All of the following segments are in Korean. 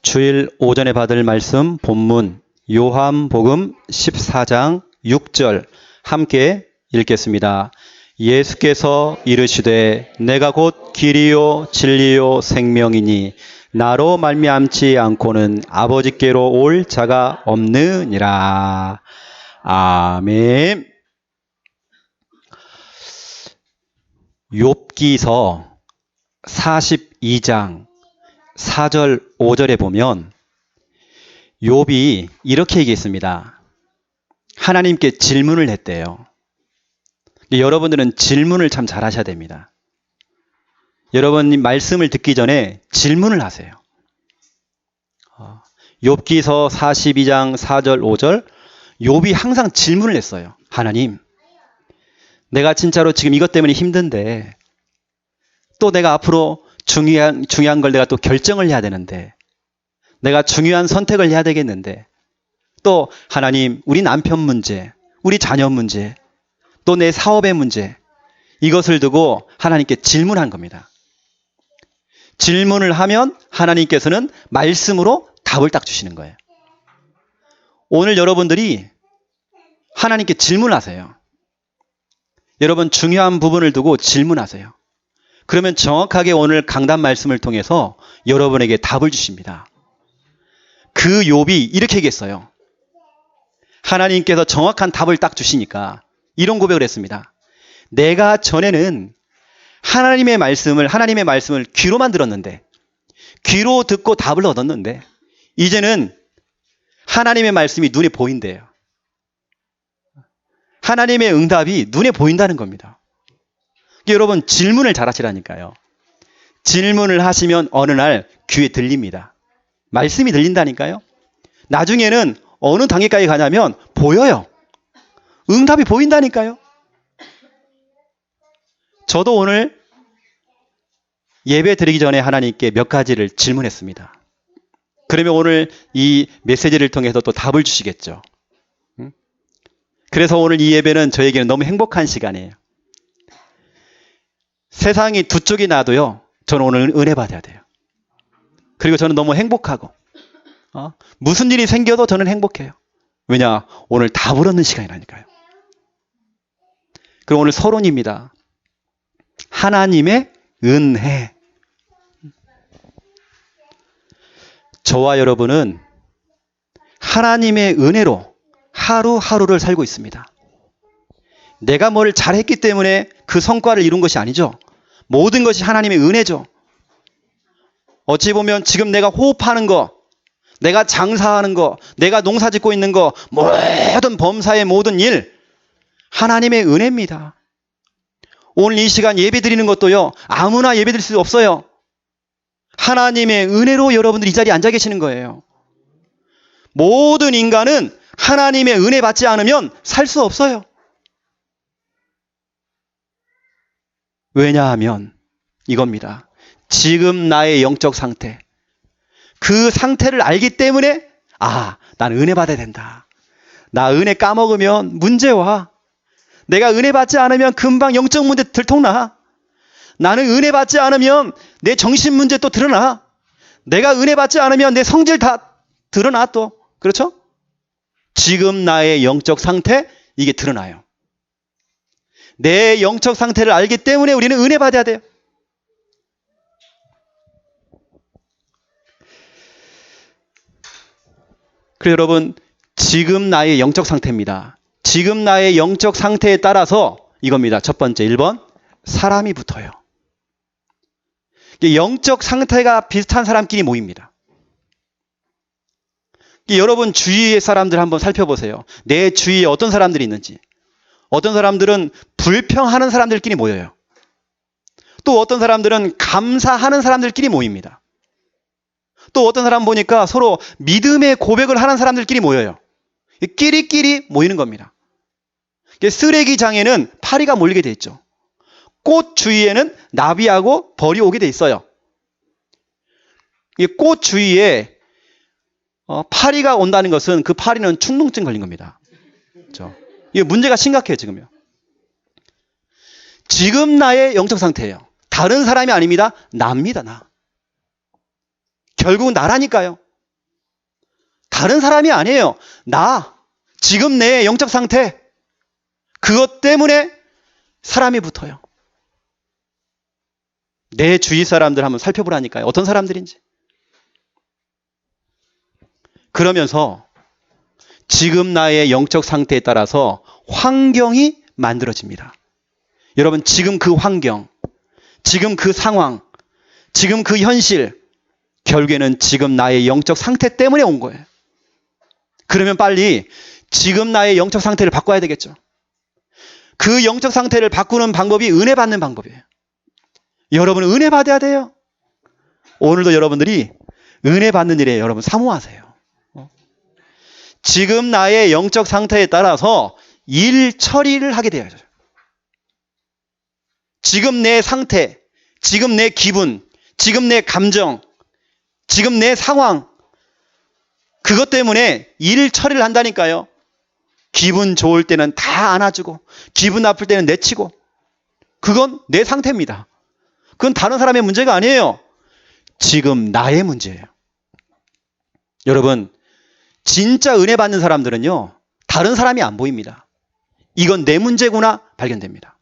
주일 오전에 받을 말씀 본문 요한복음 14장 6절 함께 읽겠습니다. 예수께서 이르시되 내가 곧 길이요 진리요 생명이니 나로 말미암지 않고는 아버지께로 올 자가 없느니라. 아멘. 욥기서 42장 4절 5절에 보면 욥이 이렇게 얘기했습니다. 하나님께 질문을 했대요. 여러분들은 질문을 참 잘하셔야 됩니다. 여러분 말씀을 듣기 전에 질문을 하세요. 욥기서 42장 4절 5절 욥이 항상 질문을 했어요. 하나님, 내가 진짜로 지금 이것 때문에 힘든데 또 내가 앞으로 중요한 걸 내가 또 결정을 해야 되는데 내가 중요한 선택을 해야 되겠는데 또 하나님 우리 남편 문제, 우리 자녀 문제, 또 내 사업의 문제 이것을 두고 하나님께 질문한 겁니다. 질문을 하면 하나님께서는 말씀으로 답을 딱 주시는 거예요. 오늘 여러분들이 하나님께 질문하세요. 여러분 중요한 부분을 두고 질문하세요. 그러면 정확하게 오늘 강단 말씀을 통해서 여러분에게 답을 주십니다. 그 욥이 이렇게 얘기했어요. 하나님께서 정확한 답을 딱 주시니까 이런 고백을 했습니다. 내가 전에는 하나님의 말씀을 귀로만 들었는데, 귀로 듣고 답을 얻었는데 이제는 하나님의 말씀이 눈에 보인대요. 하나님의 응답이 눈에 보인다는 겁니다. 여러분 질문을 잘 하시라니까요. 질문을 하시면 어느 날 귀에 들립니다. 말씀이 들린다니까요. 나중에는 어느 단계까지 가냐면 보여요. 응답이 보인다니까요. 저도 오늘 예배 드리기 전에 하나님께 몇 가지를 질문했습니다. 그러면 오늘 이 메시지를 통해서 또 답을 주시겠죠. 그래서 오늘 이 예배는 저에게는 너무 행복한 시간이에요. 세상이 두 쪽이 나도요, 저는 오늘 은혜 받아야 돼요. 그리고 저는 너무 행복하고, 무슨 일이 생겨도 저는 행복해요. 왜냐? 오늘 답을 얻는 시간이라니까요. 그럼 오늘 서론입니다. 하나님의 은혜. 저와 여러분은 하나님의 은혜로 하루하루를 살고 있습니다. 내가 뭘 잘했기 때문에 그 성과를 이룬 것이 아니죠. 모든 것이 하나님의 은혜죠. 어찌 보면 지금 내가 호흡하는 거, 내가 장사하는 거, 내가 농사 짓고 있는 거, 모든 범사의 모든 일, 하나님의 은혜입니다. 오늘 이 시간 예배 드리는 것도요, 아무나 예배 드릴 수 없어요. 하나님의 은혜로 여러분들이 이 자리에 앉아 계시는 거예요. 모든 인간은 하나님의 은혜 받지 않으면 살 수 없어요. 왜냐하면 이겁니다. 지금 나의 영적 상태, 그 상태를 알기 때문에 난 은혜 받아야 된다. 나 은혜 까먹으면 문제 와. 내가 은혜 받지 않으면 금방 영적 문제 들통나. 나는 은혜 받지 않으면 내 정신 문제 또 드러나. 내가 은혜 받지 않으면 내 성질 다 드러나 또. 그렇죠? 지금 나의 영적 상태 이게 드러나요. 내 영적 상태를 알기 때문에 우리는 은혜 받아야 돼요. 그래서 여러분, 지금 나의 영적 상태입니다. 지금 나의 영적 상태에 따라서 이겁니다. 첫 번째 1번, 사람이 붙어요. 영적 상태가 비슷한 사람끼리 모입니다. 여러분 주위의 사람들 한번 살펴보세요. 내 주위에 어떤 사람들이 있는지. 어떤 사람들은 불평하는 사람들끼리 모여요. 또 어떤 사람들은 감사하는 사람들끼리 모입니다. 또 어떤 사람 보니까 서로 믿음의 고백을 하는 사람들끼리 모여요. 끼리끼리 모이는 겁니다. 쓰레기장에는 파리가 몰리게 돼 있죠. 꽃 주위에는 나비하고 벌이 오게 돼 있어요. 꽃 주위에 파리가 온다는 것은 그 파리는 충농증 걸린 겁니다. 그렇죠? 이게 문제가 심각해요, 지금요. 지금 나의 영적 상태예요. 다른 사람이 아닙니다. 나입니다, 나. 결국 나라니까요. 다른 사람이 아니에요. 지금 내 영적 상태, 그것 때문에 사람이 붙어요. 내 주위 사람들 한번 살펴보라니까요. 어떤 사람들인지. 그러면서 지금 나의 영적 상태에 따라서 환경이 만들어집니다. 여러분, 지금 그 환경, 지금 그 상황, 지금 그 현실, 결국에는 지금 나의 영적 상태 때문에 온 거예요. 그러면 빨리 지금 나의 영적 상태를 바꿔야 되겠죠. 그 영적 상태를 바꾸는 방법이 은혜 받는 방법이에요. 여러분은 은혜 받아야 돼요. 오늘도 여러분들이 은혜 받는 일에 여러분 사모하세요. 지금 나의 영적 상태에 따라서 일 처리를 하게 돼야죠. 지금 내 상태, 지금 내 기분, 지금 내 감정, 지금 내 상황, 그것 때문에 일 처리를 한다니까요. 기분 좋을 때는 다 안아주고, 기분 나쁠 때는 내치고, 그건 내 상태입니다. 그건 다른 사람의 문제가 아니에요. 지금 나의 문제예요. 여러분, 진짜 은혜 받는 사람들은요, 다른 사람이 안 보입니다. 이건 내 문제구나 발견됩니다.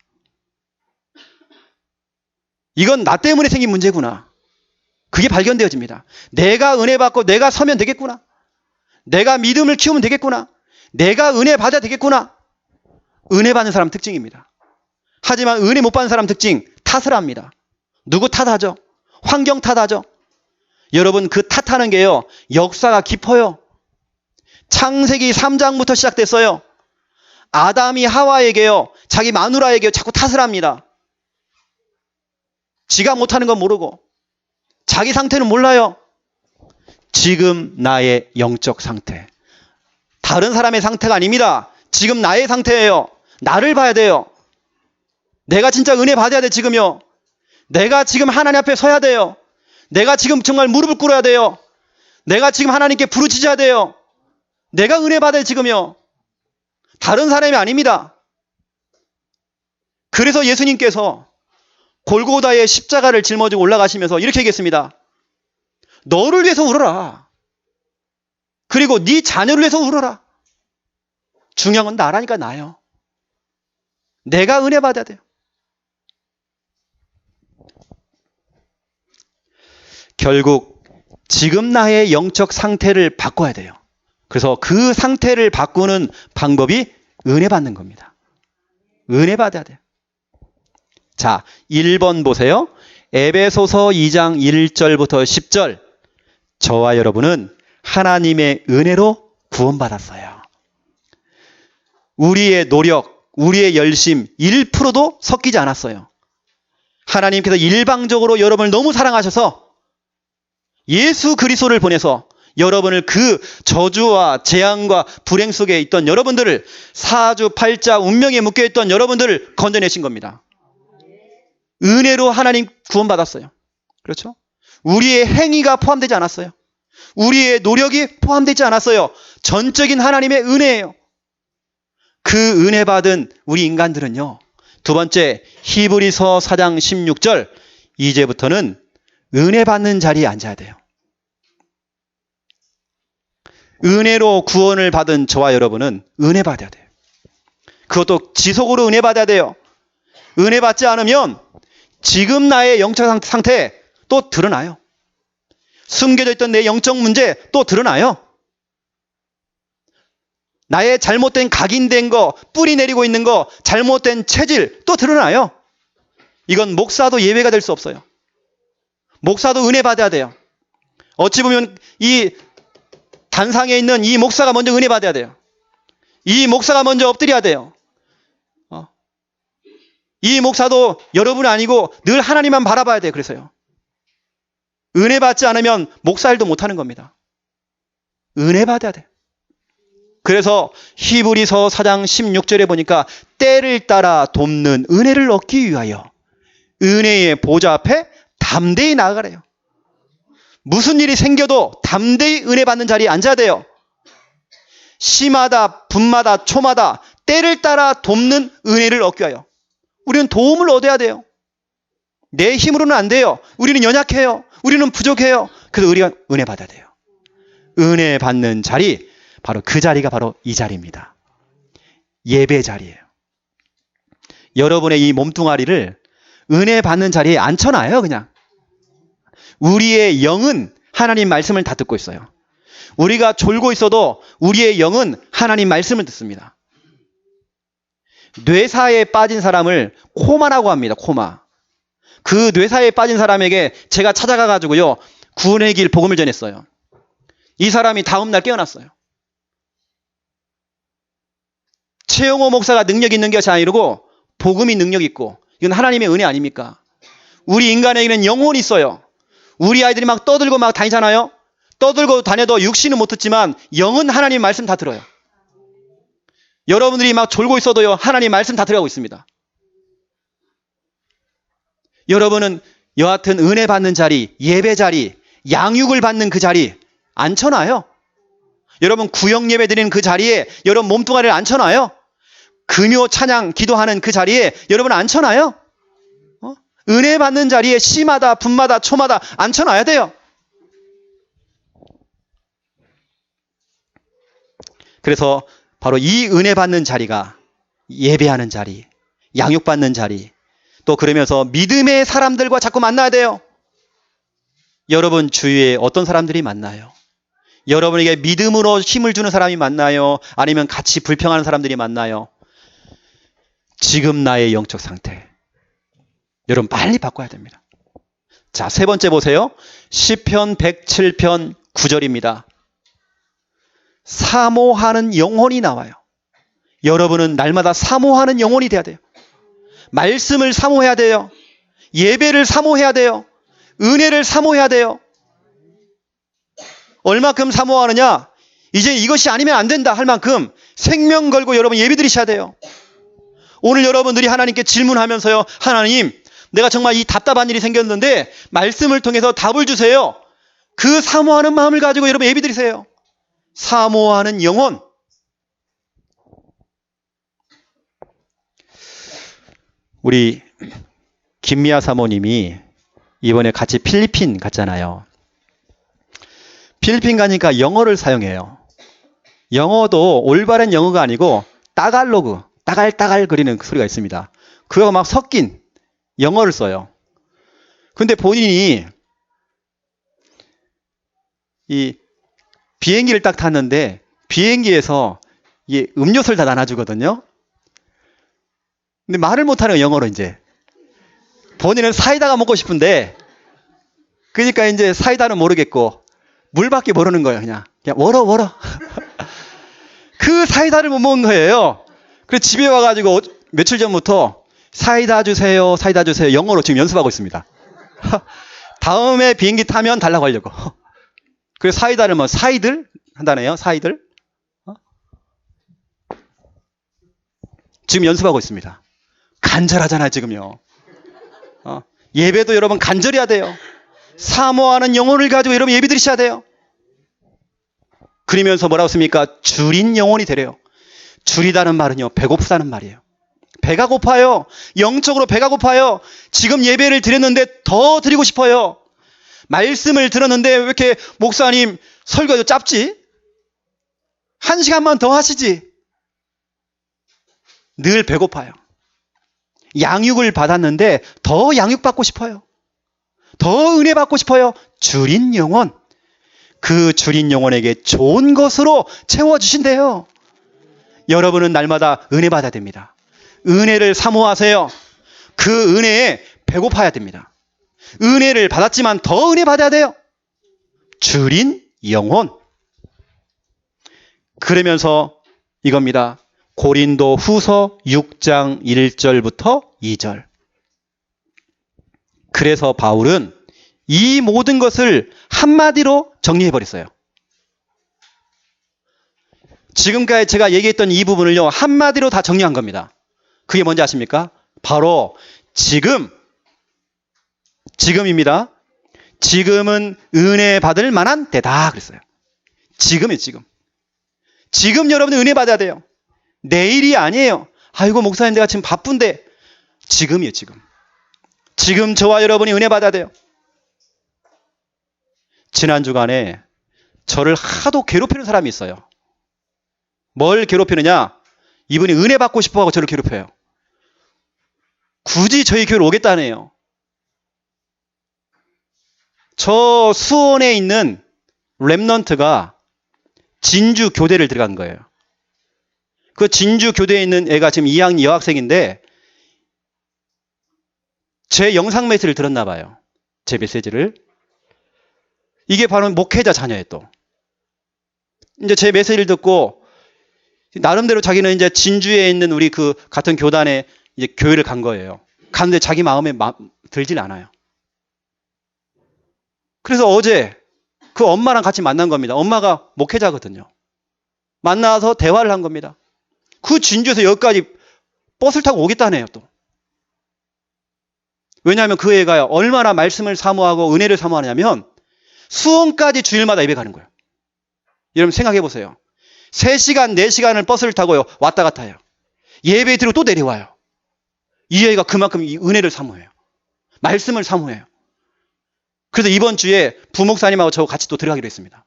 이건 나 때문에 생긴 문제구나. 그게 발견되어집니다. 내가 은혜 받고 내가 서면 되겠구나. 내가 믿음을 키우면 되겠구나. 내가 은혜 받아야 되겠구나. 은혜 받는 사람 특징입니다. 하지만 은혜 못 받는 사람 특징, 탓을 합니다. 누구 탓하죠? 환경 탓하죠? 여러분, 그 탓하는 게요, 역사가 깊어요. 창세기 3장부터 시작됐어요. 아담이 하와에게요, 자기 마누라에게 자꾸 탓을 합니다. 지가 못하는 건 모르고 자기 상태는 몰라요. 지금 나의 영적 상태, 다른 사람의 상태가 아닙니다. 지금 나의 상태예요. 나를 봐야 돼요. 내가 진짜 은혜 받아야 돼. 지금요. 내가 지금 하나님 앞에 서야 돼요. 내가 지금 정말 무릎을 꿇어야 돼요. 내가 지금 하나님께 부르짖어야 돼요. 내가 은혜 받아야 지금요. 다른 사람이 아닙니다. 그래서 예수님께서 골고다의 십자가를 짊어지고 올라가시면서 이렇게 얘기했습니다. 너를 위해서 울어라. 그리고 네 자녀를 위해서 울어라. 중요한 건 나라니까, 나요. 내가 은혜 받아야 돼요. 결국 지금 나의 영적 상태를 바꿔야 돼요. 그래서 그 상태를 바꾸는 방법이 은혜 받는 겁니다. 은혜 받아야 돼요. 자, 1번 보세요. 에베소서 2장 1절부터 10절. 저와 여러분은 하나님의 은혜로 구원받았어요. 우리의 노력, 우리의 열심 1%도 섞이지 않았어요. 하나님께서 일방적으로 여러분을 너무 사랑하셔서 예수 그리스도를 보내서 여러분을 그 저주와 재앙과 불행 속에 있던 여러분들을, 사주팔자 운명에 묶여있던 여러분들을 건져내신 겁니다. 은혜로 하나님 구원받았어요. 그렇죠? 우리의 행위가 포함되지 않았어요. 우리의 노력이 포함되지 않았어요. 전적인 하나님의 은혜예요. 그 은혜 받은 우리 인간들은요, 두 번째 히브리서 4장 16절, 이제부터는 은혜 받는 자리에 앉아야 돼요. 은혜로 구원을 받은 저와 여러분은 은혜 받아야 돼요. 그것도 지속으로 은혜 받아야 돼요. 은혜 받지 않으면 지금 나의 영적 상태 또 드러나요. 숨겨져 있던 내 영적 문제 또 드러나요. 나의 잘못된 각인된 거, 뿌리 내리고 있는 거, 잘못된 체질 또 드러나요. 이건 목사도 예외가 될 수 없어요. 목사도 은혜 받아야 돼요. 어찌 보면 이 단상에 있는 이 목사가 먼저 은혜 받아야 돼요. 이 목사가 먼저 엎드려야 돼요. 이 목사도 여러분 아니고 늘 하나님만 바라봐야 돼요. 그래서요. 은혜 받지 않으면 목사 일도 못하는 겁니다. 은혜 받아야 돼요. 그래서 히브리서 4장 16절에 보니까 때를 따라 돕는 은혜를 얻기 위하여 은혜의 보좌 앞에 담대히 나아가래요. 무슨 일이 생겨도 담대히 은혜 받는 자리에 앉아야 돼요. 시마다 분마다 초마다 때를 따라 돕는 은혜를 얻기 위하여 우리는 도움을 얻어야 돼요. 내 힘으로는 안 돼요. 우리는 연약해요. 우리는 부족해요. 그래서 우리가 은혜 받아야 돼요. 은혜 받는 자리, 바로 그 자리가 바로 이 자리입니다. 예배 자리예요. 여러분의 이 몸뚱아리를 은혜 받는 자리에 앉혀놔요, 그냥. 우리의 영은 하나님 말씀을 다 듣고 있어요. 우리가 졸고 있어도 우리의 영은 하나님 말씀을 듣습니다. 뇌사에 빠진 사람을 코마라고 합니다. 코마. 그 뇌사에 빠진 사람에게 제가 찾아가가지고요, 구원의 길 복음을 전했어요. 이 사람이 다음날 깨어났어요. 최영호 목사가 능력 있는 것이 아니고 복음이 능력 있고, 이건 하나님의 은혜 아닙니까? 우리 인간에게는 영혼이 있어요. 우리 아이들이 막 떠들고 막 다니잖아요. 떠들고 다녀도 육신은 못 듣지만 영은 하나님 말씀 다 들어요. 여러분들이 막 졸고 있어도요, 하나님 말씀 다 들어가고 있습니다. 여러분은 여하튼 은혜 받는 자리, 예배 자리, 양육을 받는 그 자리 앉혀놔요. 여러분 구역 예배 드리는 그 자리에 여러분 몸뚱아리를 앉혀놔요. 금요 찬양 기도하는 그 자리에 여러분 앉혀놔요. 은혜 받는 자리에 시마다 분마다 초마다 앉혀놔야 돼요. 그래서 바로 이 은혜 받는 자리가 예배하는 자리, 양육받는 자리, 또 그러면서 믿음의 사람들과 자꾸 만나야 돼요. 여러분 주위에 어떤 사람들이 만나요? 여러분에게 믿음으로 힘을 주는 사람이 만나요? 아니면 같이 불평하는 사람들이 만나요? 지금 나의 영적 상태, 여러분 빨리 바꿔야 됩니다. 자, 세 번째 보세요. 시편 107편 9절입니다. 사모하는 영혼이 나와요. 여러분은 날마다 사모하는 영혼이 돼야 돼요. 말씀을 사모해야 돼요. 예배를 사모해야 돼요. 은혜를 사모해야 돼요. 얼마큼 사모하느냐? 이제 이것이 아니면 안 된다 할 만큼 생명 걸고 여러분 예배 드리셔야 돼요. 오늘 여러분들이 하나님께 질문하면서요, 하나님, 내가 정말 이 답답한 일이 생겼는데 말씀을 통해서 답을 주세요. 그 사모하는 마음을 가지고 여러분 예배 드리세요. 사모하는 영혼. 우리 김미아 사모님이 이번에 같이 필리핀 갔잖아요. 필리핀 가니까 영어를 사용해요. 영어도 올바른 영어가 아니고 따갈로그, 따갈따갈 거리는 그 소리가 있습니다. 그거가 막 섞인 영어를 써요. 근데 본인이 이 비행기를 딱 탔는데 비행기에서 이 음료수를 다 나눠주거든요. 근데 말을 못하는 거예요, 영어로 이제. 본인은 사이다가 먹고 싶은데, 그러니까 이제 사이다는 모르겠고 물밖에 모르는 거예요. 그냥 워러. 그 사이다를 못 먹는 거예요. 그래서 집에 와가지고 며칠 전부터 사이다 주세요, 사이다 주세요. 영어로 지금 연습하고 있습니다. 다음에 비행기 타면 달라고 하려고. 그래서 사이다를 뭐 사이들 한다네요. 사이들. 지금 연습하고 있습니다. 간절하잖아요, 지금요. 예배도 여러분 간절해야 돼요. 사모하는 영혼을 가지고 여러분 예배 드리셔야 돼요. 그러면서 뭐라고 씁니까? 줄인 영혼이 되래요. 줄이다는 말은요, 배고프다는 말이에요. 배가 고파요. 영적으로 배가 고파요. 지금 예배를 드렸는데 더 드리고 싶어요. 말씀을 들었는데 왜 이렇게 목사님 설교도 짧지? 1시간만 더 하시지. 늘 배고파요. 양육을 받았는데 더 양육받고 싶어요. 더 은혜 받고 싶어요. 줄인 영혼. 그 줄인 영혼에게 좋은 것으로 채워주신대요. 여러분은 날마다 은혜 받아야 됩니다. 은혜를 사모하세요. 그 은혜에 배고파야 됩니다. 은혜를 받았지만 더 은혜 받아야 돼요. 줄인 영혼. 그러면서 이겁니다. 고린도 후서 6장 1절부터 2절. 그래서 바울은 이 모든 것을 한마디로 정리해버렸어요. 지금까지 제가 얘기했던 이 부분을요, 한마디로 다 정리한 겁니다. 그게 뭔지 아십니까? 바로 지금입니다. 지금은 은혜 받을 만한 때다 그랬어요. 지금이에요, 지금. 지금 여러분은 은혜 받아야 돼요. 내일이 아니에요. 아이고 목사님 내가 지금 바쁜데. 지금이에요, 지금. 지금 저와 여러분이 은혜 받아야 돼요. 지난 주간에 저를 하도 괴롭히는 사람이 있어요. 뭘 괴롭히느냐? 이분이 은혜 받고 싶어하고 저를 괴롭혀요. 굳이 저희 교회로 오겠다네요. 저 수원에 있는 렘넌트가 진주 교대를 들어간 거예요. 그 진주 교대에 있는 애가 지금 2학년 여학생인데 제 영상 메시지를 들었나 봐요. 제 메시지를. 이게 바로 목회자 자녀예요, 또. 이제 제 메시지를 듣고 나름대로 자기는 이제 진주에 있는 우리 그 같은 교단에 이제 교회를 간 거예요. 갔는데 자기 마음에 들질 않아요. 그래서 어제 그 엄마랑 같이 만난 겁니다. 엄마가 목회자거든요. 만나서 대화를 한 겁니다. 그 진주에서 여기까지 버스를 타고 오겠다네요, 또. 왜냐하면 그 애가 얼마나 말씀을 사모하고 은혜를 사모하냐면 수원까지 주일마다 예배 가는 거예요. 여러분 생각해 보세요. 3시간, 4시간을 버스를 타고요. 왔다 갔다 해요. 예배 드리고 또 내려와요. 이 애가 그만큼 이 은혜를 사모해요. 말씀을 사모해요. 그래서 이번 주에 부목사님하고 저 같이 또 들어가기로 했습니다.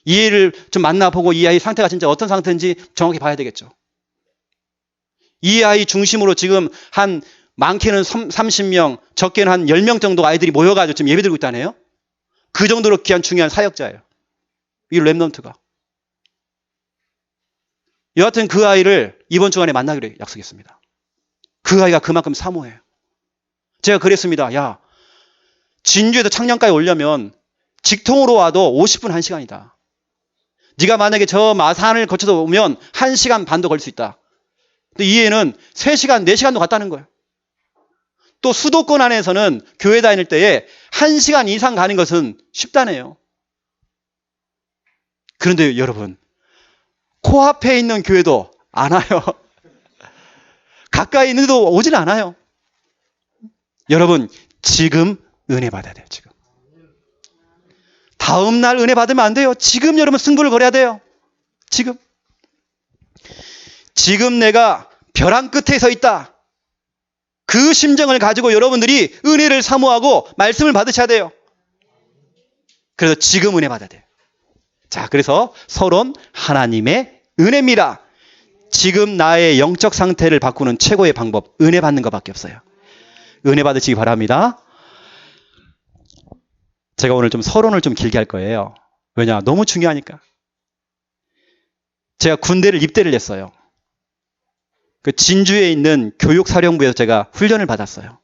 이 애를 좀 만나보고 이 아이 상태가 진짜 어떤 상태인지 정확히 봐야 되겠죠. 이 아이 중심으로 지금 한 많게는 30명, 적게는 한 10명 정도 아이들이 모여가지고 지금 예배드리고 있다네요. 그 정도로 귀한 중요한 사역자예요. 이 렘넌트가. 여하튼 그 아이를 이번 주간에 만나기로 약속했습니다. 그 아이가 그만큼 사모해요. 제가 그랬습니다. 야, 진주에서 창녕까지 오려면 직통으로 와도 50분 1시간이다. 네가 만약에 저 마산을 거쳐서 오면 1시간 반도 걸릴 수 있다. 근데 이 애는 3시간, 4시간도 갔다는 거예요. 또 수도권 안에서는 교회 다닐 때에 1시간 이상 가는 것은 쉽다네요. 그런데 여러분, 코앞에 있는 교회도 안 와요. 가까이 있는 데도 오질 않아요. 여러분, 지금 은혜 받아야 돼요, 지금. 다음 날 은혜 받으면 안 돼요. 지금 여러분 승부를 걸어야 돼요. 지금. 지금 내가 벼랑 끝에 서 있다. 그 심정을 가지고 여러분들이 은혜를 사모하고 말씀을 받으셔야 돼요. 그래서 지금 은혜 받아야 돼요. 자, 그래서 서론 하나님의 은혜입니다. 지금 나의 영적 상태를 바꾸는 최고의 방법, 은혜 받는 것밖에 없어요. 은혜 받으시기 바랍니다. 제가 오늘 좀 서론을 좀 길게 할 거예요. 왜냐? 너무 중요하니까. 제가 군대를 입대를 했어요. 그 진주에 있는 교육사령부에서 제가 훈련을 받았어요.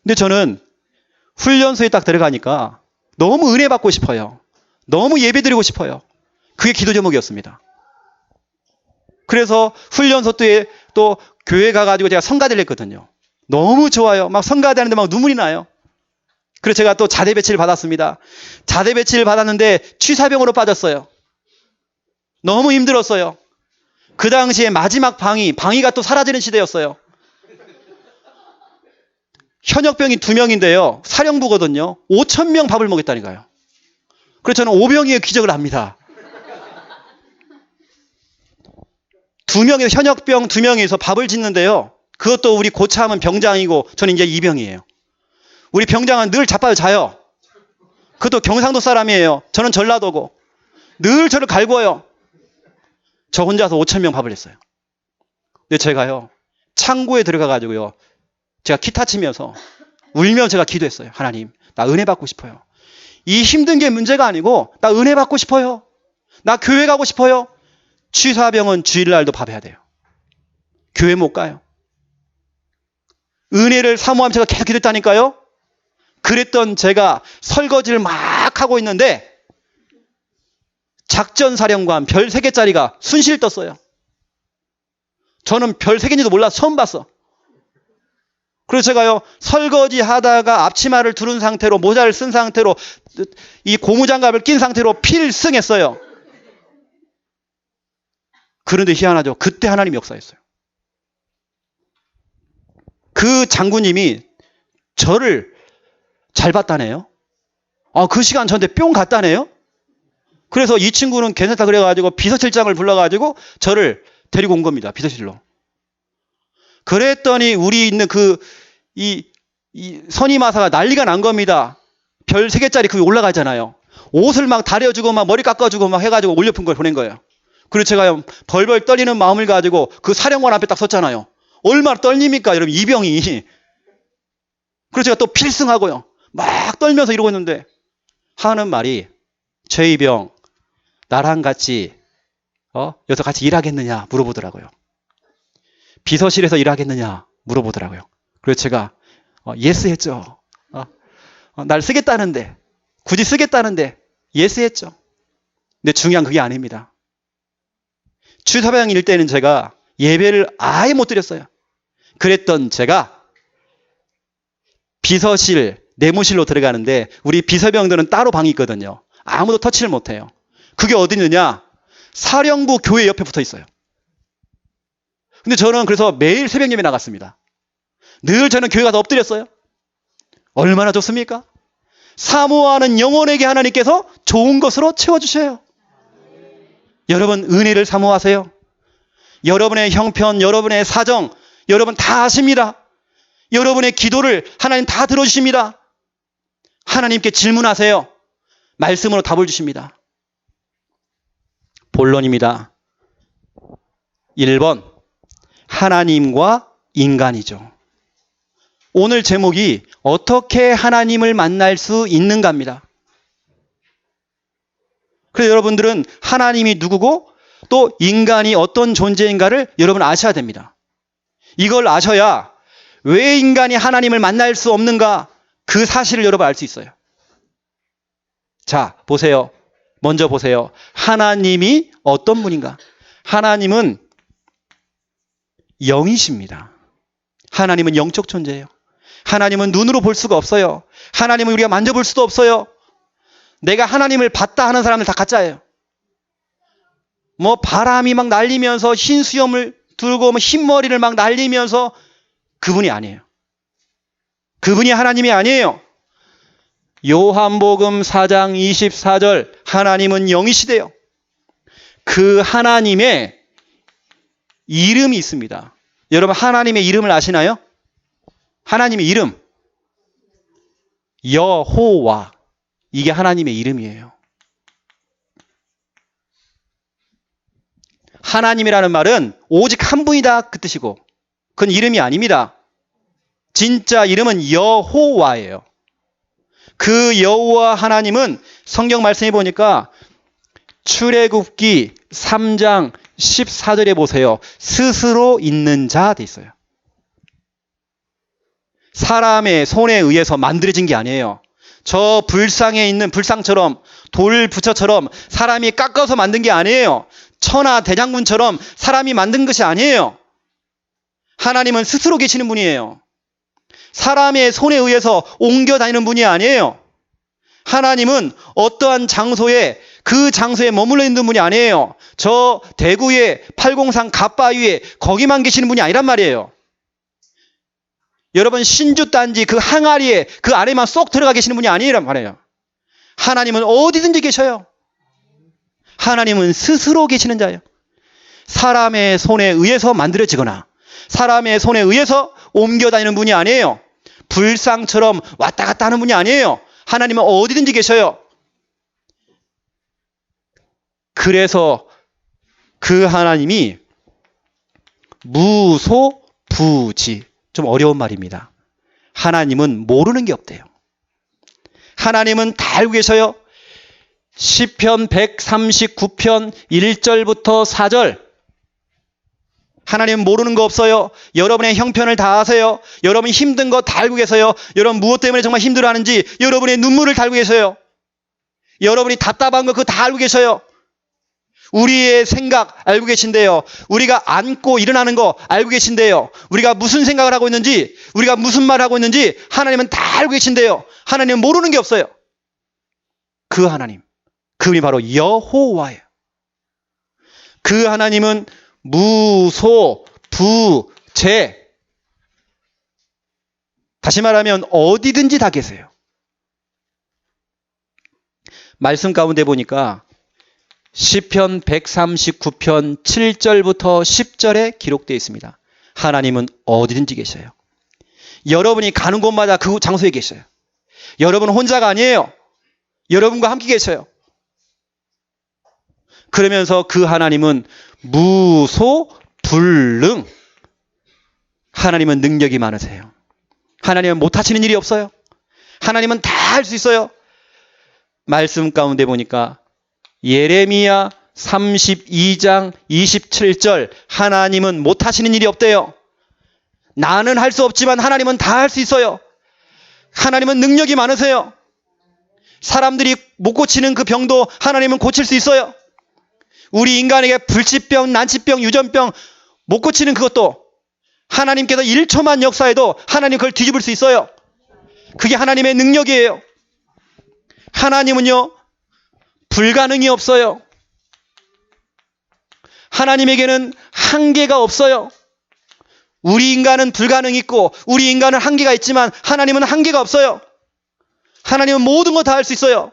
근데 저는 훈련소에 딱 들어가니까 너무 은혜 받고 싶어요. 너무 예배드리고 싶어요. 그게 기도 제목이었습니다. 그래서 훈련소 때에 또 교회 가가지고 제가 성가대를 했거든요. 너무 좋아요. 막 성가대하는데 막 눈물이 나요. 그래서 제가 또 자대 배치를 받았습니다. 자대 배치를 받았는데 취사병으로 빠졌어요. 너무 힘들었어요. 그 당시에 마지막 방위가 또 사라지는 시대였어요. 현역병이 2명인데요. 사령부거든요. 5,000명 밥을 먹였다니까요. 그래서 저는 5병이의 기적을 합니다. 2명의 현역병 2명이서 밥을 짓는데요. 그것도 우리 고참은 병장이고 저는 이제 이병이에요. 우리 병장은 늘 자빠져 자요. 그것도 경상도 사람이에요. 저는 전라도고. 늘 저를 갈구어요. 저 혼자서 5,000명 밥을 했어요. 근데 제가요, 창고에 들어가가지고요, 제가 기타 치면서 울며 제가 기도했어요. 하나님, 나 은혜 받고 싶어요. 이 힘든 게 문제가 아니고, 나 은혜 받고 싶어요. 나 교회 가고 싶어요. 취사병은 주일날도 밥해야 돼요. 교회 못 가요. 은혜를 사모하면 제가 계속 기도했다니까요. 그랬던 제가 설거지를 막 하고 있는데 작전사령관 별 3개짜리가 순실 떴어요. 저는 별 3개인지도 몰라서 처음 봤어. 그래서 제가요, 설거지 하다가 앞치마를 두른 상태로, 모자를 쓴 상태로, 이 고무장갑을 낀 상태로 필승했어요. 그런데 희한하죠. 그때 하나님이 역사했어요. 그 장군님이 저를 잘 봤다네요. 그 시간 저한테 뿅 갔다네요. 그래서 이 친구는 괜찮다 그래가지고 비서실장을 불러가지고 저를 데리고 온 겁니다. 비서실로. 그랬더니 우리 있는 이 선임하사가 난리가 난 겁니다. 별 3개짜리 그게 올라가잖아요. 옷을 막 다려주고 막 머리 깎아주고 막 해가지고 올려픈 걸 보낸 거예요. 그리고 제가 벌벌 떨리는 마음을 가지고 그 사령관 앞에 딱 섰잖아요. 얼마나 떨립니까 여러분, 이병이. 그래서 제가 또 필승하고요. 막 떨면서 이러고 있는데 하는 말이, 최이병 나랑 같이 여기서 같이 일하겠느냐 물어보더라고요. 비서실에서 일하겠느냐 물어보더라고요. 그래서 제가 예스 했죠. 날 쓰겠다는데, 굳이 쓰겠다는데 예스 했죠. 근데 중요한 그게 아닙니다. 추사병일 때는 제가 예배를 아예 못 드렸어요. 그랬던 제가 비서실, 내무실로 들어가는데 우리 비서병들은 따로 방이 있거든요. 아무도 터치를 못해요. 그게 어디 있느냐? 사령부 교회 옆에 붙어 있어요. 근데 저는 그래서 매일 새벽 예배 나갔습니다. 늘 저는 교회 가서 엎드렸어요. 얼마나 좋습니까? 사모하는 영혼에게 하나님께서 좋은 것으로 채워주셔요. 여러분, 은혜를 사모하세요. 여러분의 형편, 여러분의 사정, 여러분 다 아십니다. 여러분의 기도를 하나님 다 들어주십니다. 하나님께 질문하세요. 말씀으로 답을 주십니다. 본론입니다. 1번, 하나님과 인간이죠. 오늘 제목이 어떻게 하나님을 만날 수 있는가입니다. 그래서 여러분들은 하나님이 누구고 또 인간이 어떤 존재인가를 여러분 아셔야 됩니다. 이걸 아셔야 왜 인간이 하나님을 만날 수 없는가, 그 사실을 여러분 알 수 있어요. 자, 보세요. 먼저 보세요. 하나님이 어떤 분인가? 하나님은 영이십니다. 하나님은 영적 존재예요. 하나님은 눈으로 볼 수가 없어요. 하나님은 우리가 만져볼 수도 없어요. 내가 하나님을 봤다 하는 사람들 다 가짜예요. 뭐 바람이 막 날리면서 흰 수염을 들고 흰머리를 막 날리면서, 그분이 아니에요. 그분이 하나님이 아니에요. 요한복음 4장 24절, 하나님은 영이시대요. 그 하나님의 이름이 있습니다. 여러분, 하나님의 이름을 아시나요? 하나님의 이름, 여호와, 이게 하나님의 이름이에요. 하나님이라는 말은 오직 한 분이다, 그 뜻이고, 그건 이름이 아닙니다. 진짜 이름은 여호와예요. 그 여호와 하나님은 성경 말씀해 보니까 출애굽기 3장 14절에 보세요. 스스로 있는 자 돼 있어요. 사람의 손에 의해서 만들어진 게 아니에요. 저 불상에 있는 불상처럼, 돌 부처처럼 사람이 깎아서 만든 게 아니에요. 천하 대장군처럼 사람이 만든 것이 아니에요. 하나님은 스스로 계시는 분이에요. 사람의 손에 의해서 옮겨 다니는 분이 아니에요. 하나님은 어떠한 장소에, 그 장소에 머물러 있는 분이 아니에요. 저 대구의 803 갓바위에 거기만 계시는 분이 아니란 말이에요. 여러분, 신주단지 그 항아리에 그 안에만 쏙 들어가 계시는 분이 아니란 말이에요. 하나님은 어디든지 계셔요. 하나님은 스스로 계시는 자예요. 사람의 손에 의해서 만들어지거나 사람의 손에 의해서 옮겨 다니는 분이 아니에요. 불상처럼 왔다 갔다 하는 분이 아니에요. 하나님은 어디든지 계셔요. 그래서 그 하나님이 무소부지, 좀 어려운 말입니다. 하나님은 모르는 게 없대요. 하나님은 다 알고 계셔요. 시편 139편 1절부터 4절. 하나님은 모르는 거 없어요. 여러분의 형편을 다 아세요. 여러분 힘든 거 다 알고 계세요. 여러분 무엇 때문에 정말 힘들어하는지 여러분의 눈물을 다 알고 계세요. 여러분이 답답한 거 그거 다 알고 계셔요. 우리의 생각 알고 계신데요. 우리가 앉고 일어나는 거 알고 계신데요. 우리가 무슨 생각을 하고 있는지, 우리가 무슨 말을 하고 있는지 하나님은 다 알고 계신데요. 하나님은 모르는 게 없어요. 그 하나님, 그분이 바로 여호와예요. 그 하나님은 무소부재. 다시 말하면 어디든지 다 계세요. 말씀 가운데 보니까 시편 139편 7절부터 10절에 기록되어 있습니다. 하나님은 어디든지 계셔요. 여러분이 가는 곳마다 그 장소에 계셔요. 여러분은 혼자가 아니에요. 여러분과 함께 계셔요. 그러면서 그 하나님은 무소불능. 하나님은 능력이 많으세요. 하나님은 못하시는 일이 없어요. 하나님은 다 할 수 있어요. 말씀 가운데 보니까 예레미야 32장 27절 하나님은 못하시는 일이 없대요. 나는 할 수 없지만 하나님은 다 할 수 있어요. 하나님은 능력이 많으세요. 사람들이 못 고치는 그 병도 하나님은 고칠 수 있어요. 우리 인간에게 불치병, 난치병, 유전병 못 고치는 그것도 하나님께서 1초만 역사해도 하나님 그걸 뒤집을 수 있어요. 그게 하나님의 능력이에요. 하나님은요, 불가능이 없어요. 하나님에게는 한계가 없어요. 우리 인간은 불가능이 있고 우리 인간은 한계가 있지만 하나님은 한계가 없어요. 하나님은 모든 거 다 할 수 있어요.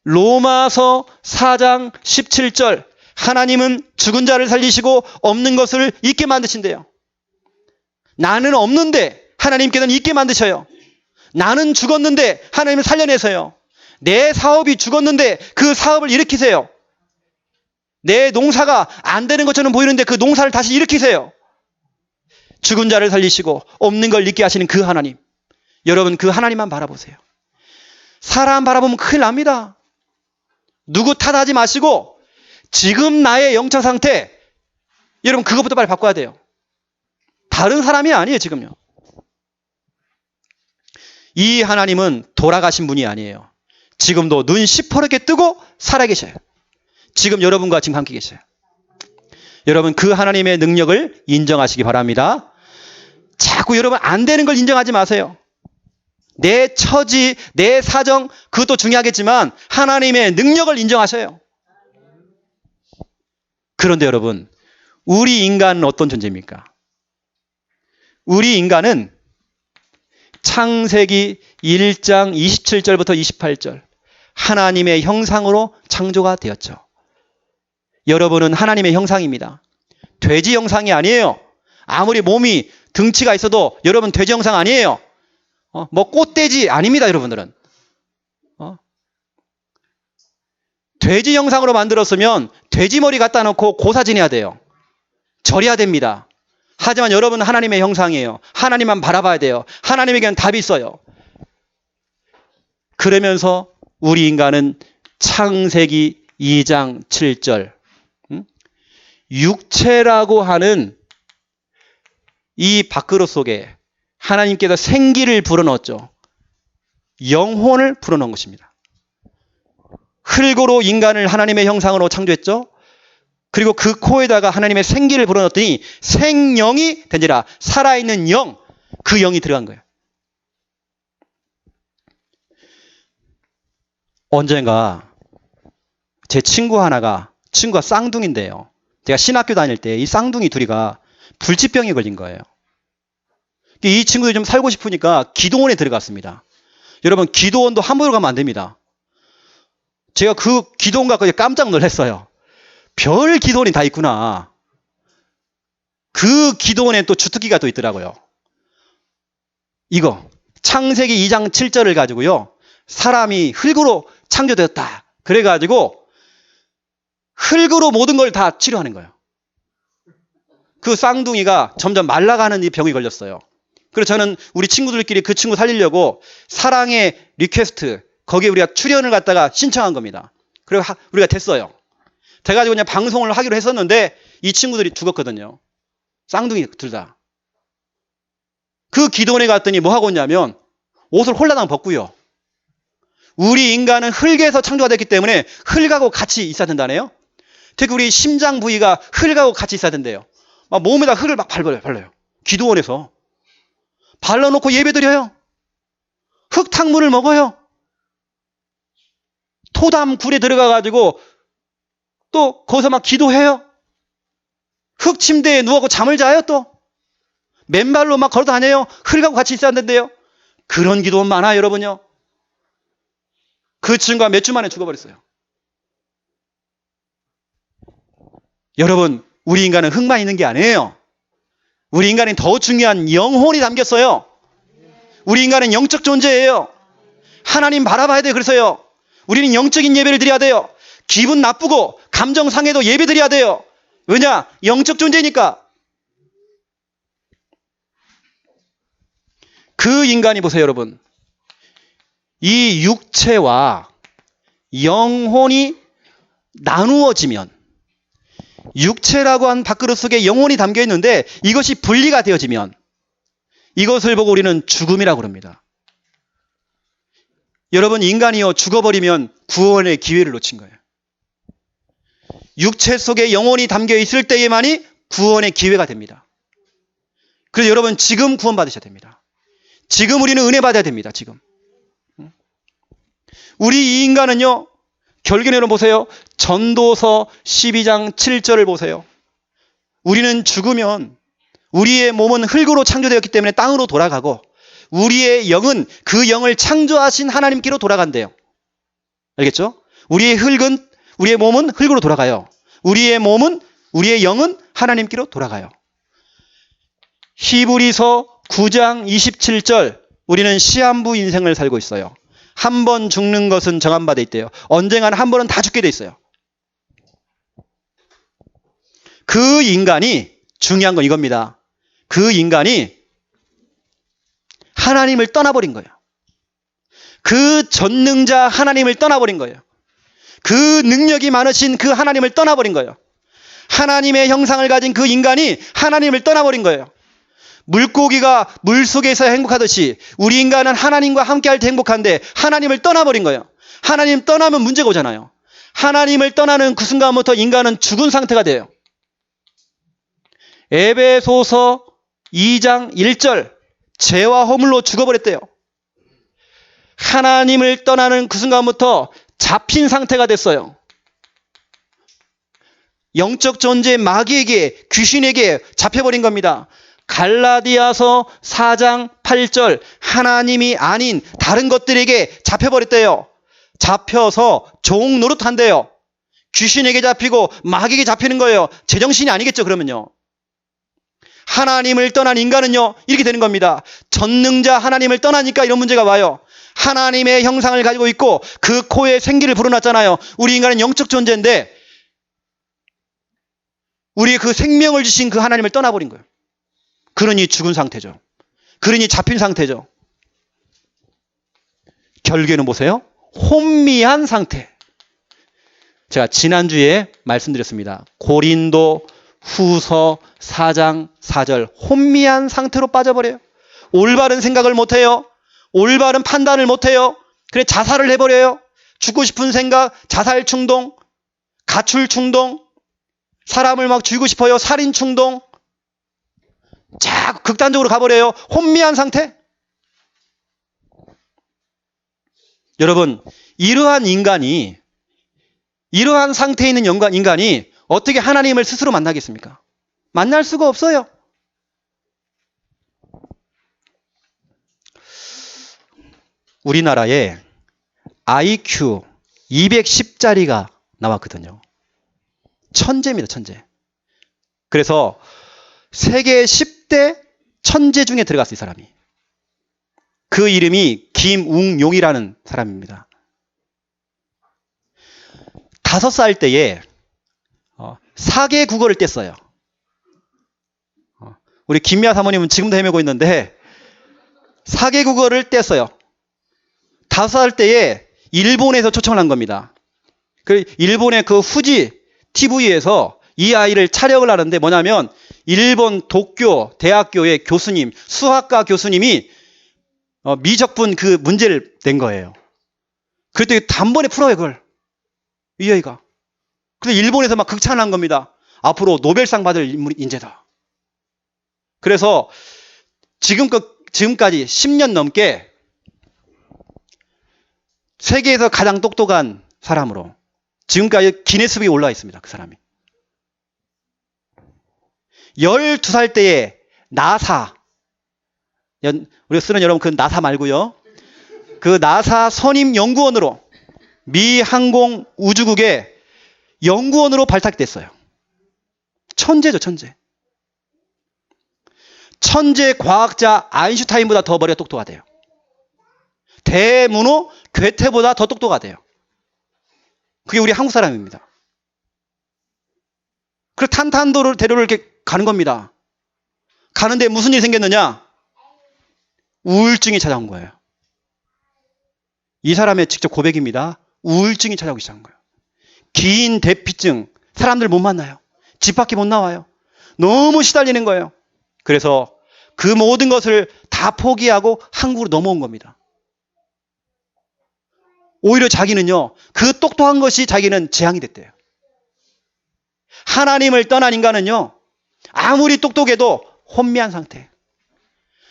로마서 4장 17절 하나님은 죽은 자를 살리시고 없는 것을 있게 만드신대요. 나는 없는데 하나님께서는 있게 만드셔요. 나는 죽었는데 하나님은 살려내세요. 내 사업이 죽었는데 그 사업을 일으키세요. 내 농사가 안 되는 것처럼 보이는데 그 농사를 다시 일으키세요. 죽은 자를 살리시고 없는 걸 있게 하시는 그 하나님. 여러분 그 하나님만 바라보세요. 사람 바라보면 큰일 납니다. 누구 탓하지 마시고 지금 나의 영적 상태 여러분 그것부터 빨리 바꿔야 돼요. 다른 사람이 아니에요 지금요. 이 하나님은 돌아가신 분이 아니에요. 지금도 눈 시퍼렇게 뜨고 살아계셔요. 지금 여러분과 지금 함께 계셔요. 여러분 그 하나님의 능력을 인정하시기 바랍니다. 자꾸 여러분 안 되는 걸 인정하지 마세요. 내 처지, 내 사정 그것도 중요하겠지만 하나님의 능력을 인정하셔요. 그런데 여러분 우리 인간은 어떤 존재입니까? 우리 인간은 창세기 1장 27절부터 28절 하나님의 형상으로 창조가 되었죠. 여러분은 하나님의 형상입니다. 돼지 형상이 아니에요. 아무리 몸이 등치가 있어도 여러분 돼지 형상 아니에요. 뭐 꽃돼지 아닙니다. 여러분들은. 돼지 형상으로 만들었으면 돼지 머리 갖다 놓고 고사 지내야 돼요. 절해야 됩니다. 하지만 여러분은 하나님의 형상이에요. 하나님만 바라봐야 돼요. 하나님에게는 답이 있어요. 그러면서 우리 인간은 창세기 2장 7절 육체라고 하는 이 밥그릇 속에 하나님께서 생기를 불어넣었죠. 영혼을 불어넣은 것입니다. 흙으로 인간을 하나님의 형상으로 창조했죠. 그리고 그 코에다가 하나님의 생기를 불어넣었더니 생영이 된지라 살아있는 영, 그 영이 들어간 거예요. 언젠가 제 친구가 쌍둥이인데요. 제가 신학교 다닐 때 이 쌍둥이 둘이가 불치병에 걸린 거예요. 이 친구들이 좀 살고 싶으니까 기도원에 들어갔습니다. 여러분 기도원도 함부로 가면 안 됩니다. 제가 그 기도원 가서 깜짝 놀랐어요. 별 기도원이 다 있구나. 그 기도원에 또 주특기가 또 있더라고요. 이거 창세기 2장 7절을 가지고요. 사람이 흙으로 창조되었다. 그래가지고 흙으로 모든 걸 다 치료하는 거예요. 그 쌍둥이가 점점 말라가는 이 병이 걸렸어요. 그래서 저는 우리 친구들끼리 그 친구 살리려고 사랑의 리퀘스트 거기에 우리가 출연을 갖다가 신청한 겁니다. 그리고 우리가 됐어요. 돼가지고 그냥 방송을 하기로 했었는데 이 친구들이 죽었거든요. 쌍둥이 둘 다. 그 기도원에 갔더니 뭐 하고 있냐면 옷을 홀라당 벗고요. 우리 인간은 흙에서 창조가 됐기 때문에 흙하고 같이 있어야 된다네요. 특히 우리 심장 부위가 흙하고 같이 있어야 된대요. 막 몸에다 흙을 막 발라요. 기도원에서. 발라놓고 예배드려요. 흙탕물을 먹어요. 토담굴에 들어가가지고 또 거기서 막 기도해요. 흙 침대에 누워서 잠을 자요 또. 맨발로 막 걸어 다녀요. 흙하고 같이 있어야 된대요. 그런 기도원 많아요 여러분요. 그 친구가 몇 주 만에 죽어버렸어요. 여러분 우리 인간은 흙만 있는 게 아니에요. 우리 인간은 더 중요한 영혼이 담겼어요. 우리 인간은 영적 존재예요. 하나님 바라봐야 돼요. 그래서요. 우리는 영적인 예배를 드려야 돼요. 기분 나쁘고 감정 상해도 예배 드려야 돼요. 왜냐? 영적 존재니까. 그 인간이 보세요, 여러분. 이 육체와 영혼이 나누어지면, 육체라고 한 밥그릇 속에 영혼이 담겨 있는데 이것이 분리가 되어지면 이것을 보고 우리는 죽음이라고 그럽니다. 여러분, 인간이요, 죽어버리면 구원의 기회를 놓친 거예요. 육체 속에 영혼이 담겨 있을 때에만이 구원의 기회가 됩니다. 그래서 여러분, 지금 구원 받으셔야 됩니다. 지금 우리는 은혜 받아야 됩니다. 지금. 우리 이 인간은요, 결국에는 보세요. 전도서 12장 7절을 보세요. 우리는 죽으면 우리의 몸은 흙으로 창조되었기 때문에 땅으로 돌아가고 우리의 영은 그 영을 창조하신 하나님께로 돌아간대요. 알겠죠? 우리의 몸은 흙으로 돌아가요. 우리의 영은 하나님께로 돌아가요. 히브리서 9장 27절, 우리는 시한부 인생을 살고 있어요. 한 번 죽는 것은 정한 바 돼 있대요. 언젠가는 한 번은 다 죽게 돼 있어요. 그 인간이, 중요한 건 이겁니다. 그 인간이 하나님을 떠나버린 거예요. 그 전능자 하나님을 떠나버린 거예요. 그 능력이 많으신 그 하나님을 떠나버린 거예요. 하나님의 형상을 가진 그 인간이 하나님을 떠나버린 거예요. 물고기가 물속에서 행복하듯이 우리 인간은 하나님과 함께할 때 행복한데 하나님을 떠나버린 거예요. 하나님 떠나면 문제가 오잖아요. 하나님을 떠나는 그 순간부터 인간은 죽은 상태가 돼요. 에베소서 2장 1절, 죄와 허물로 죽어버렸대요. 하나님을 떠나는 그 순간부터 잡힌 상태가 됐어요. 영적 존재 마귀에게, 귀신에게 잡혀버린 겁니다. 갈라디아서 4장 8절, 하나님이 아닌 다른 것들에게 잡혀버렸대요. 잡혀서 종 노릇한대요. 귀신에게 잡히고 마귀에게 잡히는 거예요. 제정신이 아니겠죠, 그러면요. 하나님을 떠난 인간은요, 이렇게 되는 겁니다. 전능자 하나님을 떠나니까 이런 문제가 와요. 하나님의 형상을 가지고 있고 그 코에 생기를 불어놨잖아요. 우리 인간은 영적 존재인데 우리의 그 생명을 주신 그 하나님을 떠나버린 거예요. 그러니 죽은 상태죠. 그러니 잡힌 상태죠. 결국에는 보세요. 혼미한 상태. 제가 지난주에 말씀드렸습니다. 고린도 후서 4장 4절, 혼미한 상태로 빠져버려요. 올바른 생각을 못해요. 올바른 판단을 못해요. 그래 자살을 해버려요. 죽고 싶은 생각, 자살 충동, 가출 충동, 사람을 막 죽이고 싶어요. 살인 충동, 자꾸 극단적으로 가버려요. 혼미한 상태. 여러분, 이러한 상태에 있는 인간이 어떻게 하나님을 스스로 만나겠습니까? 만날 수가 없어요. 우리나라에 IQ 210짜리가 나왔거든요. 천재입니다, 천재. 그래서 세계 10대 천재 중에 들어갔어요, 이 사람이. 그 이름이 김웅용이라는 사람입니다. 5살 때에 4개 국어를 뗐어요. 우리 김미아 사모님은 지금도 헤매고 있는데 4개 국어를 뗐어요. 5살 때에 일본에서 초청을 한 겁니다. 그 일본의 그 후지 TV에서 이 아이를 촬영을 하는데 뭐냐면 일본 도쿄 대학교의 교수님, 수학과 교수님이 미적분 그 문제를 낸 거예요. 그때 단번에 풀어요, 그걸. 이 아이가. 그래서 일본에서 막 극찬한 겁니다. 앞으로 노벨상 받을 인재다. 그래서 지금까지 10년 넘게 세계에서 가장 똑똑한 사람으로 지금까지 기네스북에 올라와 있습니다. 그 사람이. 12살 때에 나사, 우리가 쓰는 여러분 그 나사 말고요. 그 나사 선임 연구원으로 미 항공 우주국의 연구원으로 발탁됐어요. 천재죠, 천재. 천재 과학자 아인슈타인보다 더 머리가 똑똑하대요. 대문호 괴테보다 더 똑똑하대요. 그게 우리 한국 사람입니다. 그리고 탄탄도를 대로를 이렇게 가는 겁니다. 가는데 무슨 일이 생겼느냐? 우울증이 찾아온 거예요. 이 사람의 직접 고백입니다. 우울증이 찾아오기 시작한 거예요. 긴 대피증, 사람들 못 만나요. 집 밖에 못 나와요. 너무 시달리는 거예요. 그래서 그 모든 것을 다 포기하고 한국으로 넘어온 겁니다. 오히려 자기는요, 그 똑똑한 것이 자기는 재앙이 됐대요. 하나님을 떠난 인간은요, 아무리 똑똑해도 혼미한 상태,